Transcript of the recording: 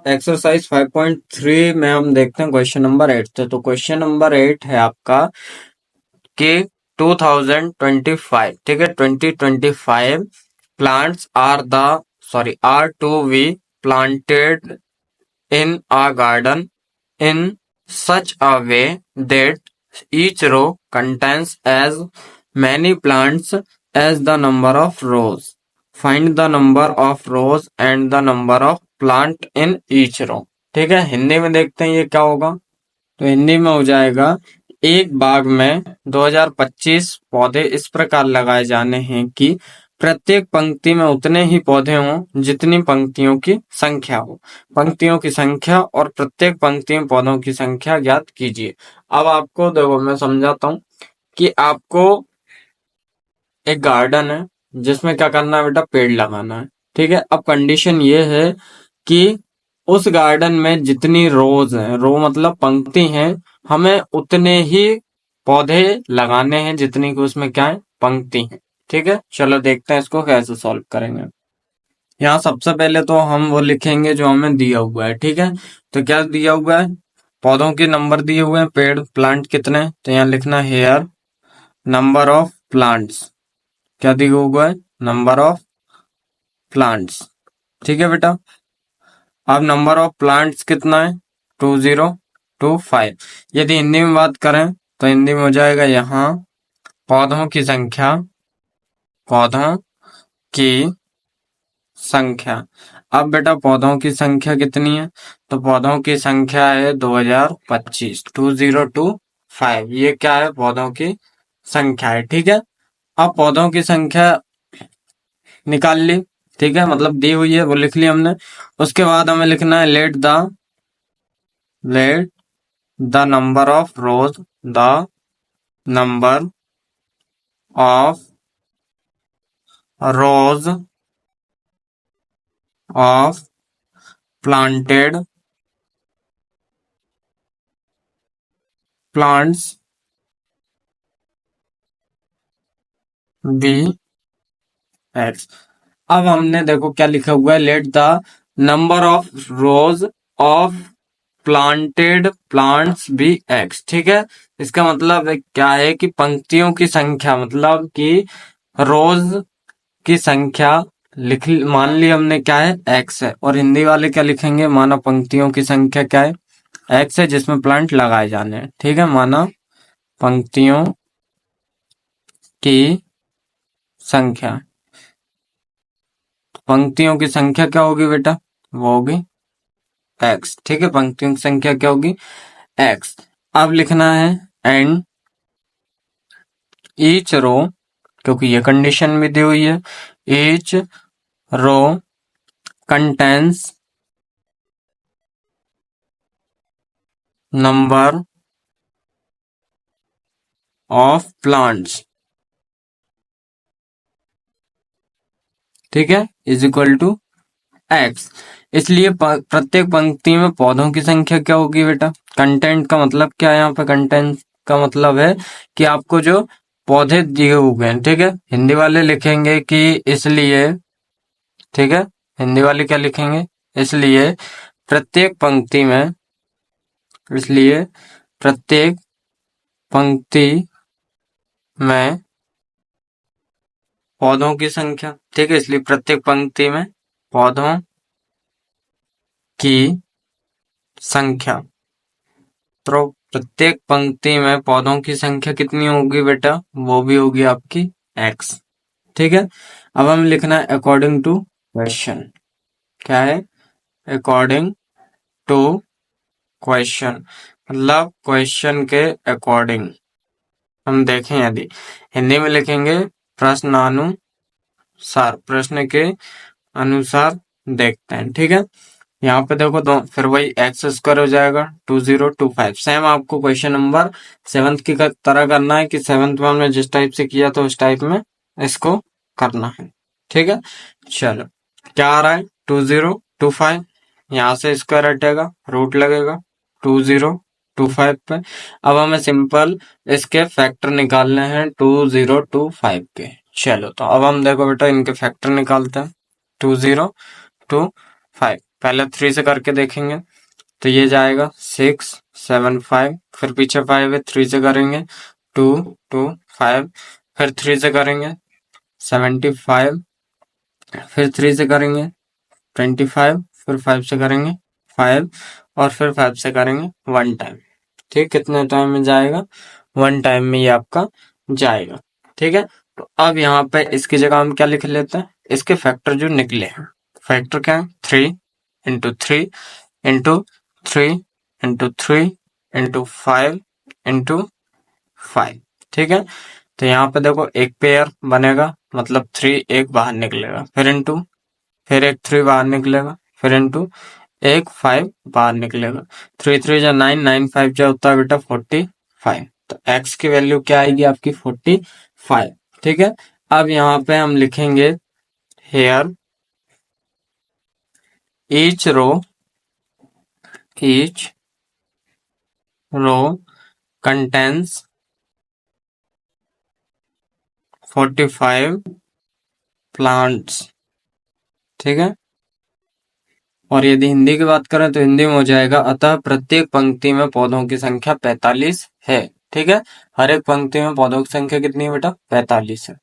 Exercise 5.3 में हम देखते हैं क्वेश्चन नंबर 8 तो क्वेश्चन नंबर 8 है आपका कि 2025, ठीक है, 2025 plants are to be planted in a garden in such a way that each row contains as many plants as the number of rows. Find the number of rows and the number of plant in each row. ठीक है, हिंदी में देखते हैं ये क्या होगा। तो हिंदी में हो जाएगा, एक बाग में 2025 पौधे इस प्रकार लगाए जाने हैं कि प्रत्येक पंक्ति में उतने ही पौधे हों जितनी पंक्तियों की संख्या हो। पंक्तियों की संख्या और प्रत्येक पंक्ति में पौधों की संख्या ज्ञात कीजिए। अब आपको देखो मैं समझाता हूँ कि आपको एक गार्डन है जिसमें क्या करना है बेटा, पेड़ लगाना है। ठीक है, अब कंडीशन ये है कि उस गार्डन में जितनी रोज हैं, रो मतलब पंक्ति हैं, हमें उतने ही पौधे लगाने हैं जितनी की उसमें क्या है, पंक्ति है। ठीक है, चलो देखते हैं इसको कैसे सॉल्व करेंगे। यहाँ सबसे पहले तो हम वो लिखेंगे जो हमें दिया हुआ है। ठीक है, तो क्या दिया हुआ है, पौधों के नंबर दिए हुए हैं, पेड़ प्लांट कितने, तो यहाँ लिखना हेयर नंबर ऑफ प्लांट्स। क्या दिया हुआ है, नंबर ऑफ प्लांट्स। ठीक है बेटा, अब नंबर ऑफ प्लांट्स कितना है, 2025। यदि हिंदी में बात करें तो हिंदी में हो जाएगा यहाँ पौधों की संख्या, पौधों की संख्या। अब बेटा पौधों की संख्या कितनी है, तो पौधों की संख्या है 2025, 2025। ये क्या है, पौधों की संख्या है। ठीक है, अब पौधों की संख्या निकाल ली। ठीक है, मतलब दी हुई है वो लिख ली हमने। उसके बाद हमें लिखना है let the number of rows, the number of rows of planted plants be X. अब हमने देखो क्या लिखा हुआ है, let the number of rows of planted plants be X. ठीक है, इसका मतलब क्या है कि पंक्तियों की संख्या, मतलब कि रोज की संख्या लिख मान ली हमने क्या है, एक्स है। और हिंदी वाले क्या लिखेंगे, माना पंक्तियों की संख्या क्या है, एक्स है, जिसमें प्लांट लगाए जाने हैं। ठीक है, माना पंक्तियों की संख्या, पंक्तियों की संख्या क्या होगी बेटा, वो होगी एक्स। ठीक है, पंक्तियों की संख्या क्या होगी, एक्स। अब लिखना है एंड ईच रो, क्योंकि ये कंडीशन भी दी हुई है, each row contains number of plants. ठीक है, इज इक्वल टू एक्स। इसलिए प्रत्येक पंक्ति में पौधों की संख्या क्या होगी बेटा, कंटेंट का मतलब क्या है, यहाँ पे कंटेंट का मतलब है कि आपको जो पौधे दिए हुए हैं। ठीक है, हिंदी वाले लिखेंगे कि इसलिए, ठीक है, हिंदी वाले क्या लिखेंगे, इसलिए प्रत्येक पंक्ति में, इसलिए प्रत्येक पंक्ति में पौधों की संख्या। ठीक है, इसलिए प्रत्येक पंक्ति में पौधों की संख्या, तो प्रत्येक पंक्ति में पौधों की संख्या कितनी होगी बेटा, वो भी होगी आपकी एक्स। ठीक है, अब हम लिखना है अकॉर्डिंग टू क्वेश्चन। क्या है, अकॉर्डिंग टू क्वेश्चन, मतलब क्वेश्चन के अकॉर्डिंग। हम देखें, यदि हिंदी में लिखेंगे प्रश्नानुसार, प्रश्न के अनुसार देखते हैं। ठीक है, यहाँ पे देखो दो, फिर वही एक्स स्क्वायर हो जाएगा 2025। सेम आपको क्वेश्चन नंबर 7th की तरह करना है कि 7th में हमने जिस टाइप से किया तो उस टाइप में इसको करना है। ठीक है, चलो क्या आ रहा है, 2025, यहाँ से स्क्वायर हटेगा, रूट लगेगा 2025 पे। अब हमें सिंपल इसके फैक्टर निकालने हैं 2025 के। चलो तो अब हम देखो बेटा इनके फैक्टर निकालते हैं, 2025। पहले 3 से करके देखेंगे तो ये जाएगा 6 7 5, फिर पीछे 5 है, 3 से करेंगे 2 2 5, फिर 3 से करेंगे 75, फिर 3 से करेंगे 25, फिर 5 से करेंगे 5, और फिर 5 से करेंगे 1 टाइम। ठीक, कितने टाइम में जाएगा? 1 टाइम में ये आपका जाएगा। ठीक है, तो अब यहाँ पे इसकी जगह हम क्या लिख लेते हैं, इसके फैक्टर जो निकले हैं। फैक्टर क्या है? 3 into 3 into 3 into 3 into 5 into 5। ठीक है, तो यहाँ पे देखो एक पेयर बनेगा, मतलब 3 एक बाहर निकलेगा, फिर इंटू, फिर एक 3 बाहर निकलेगा, फिर इंटू एक 5 बाहर निकलेगा। 3 3 जा 9, 9 5 जा होता है बेटा 45। तो x की वैल्यू क्या आएगी आपकी? 45। ठीक है, अब यहाँ पे हम लिखेंगे here each row contains 45 plants. ठीक है, और यदि हिंदी की बात करें तो हिंदी में हो जाएगा, अतः प्रत्येक पंक्ति में पौधों की संख्या 45 है। ठीक है, हर एक पंक्ति में पौधों की संख्या कितनी है बेटा? 45 है।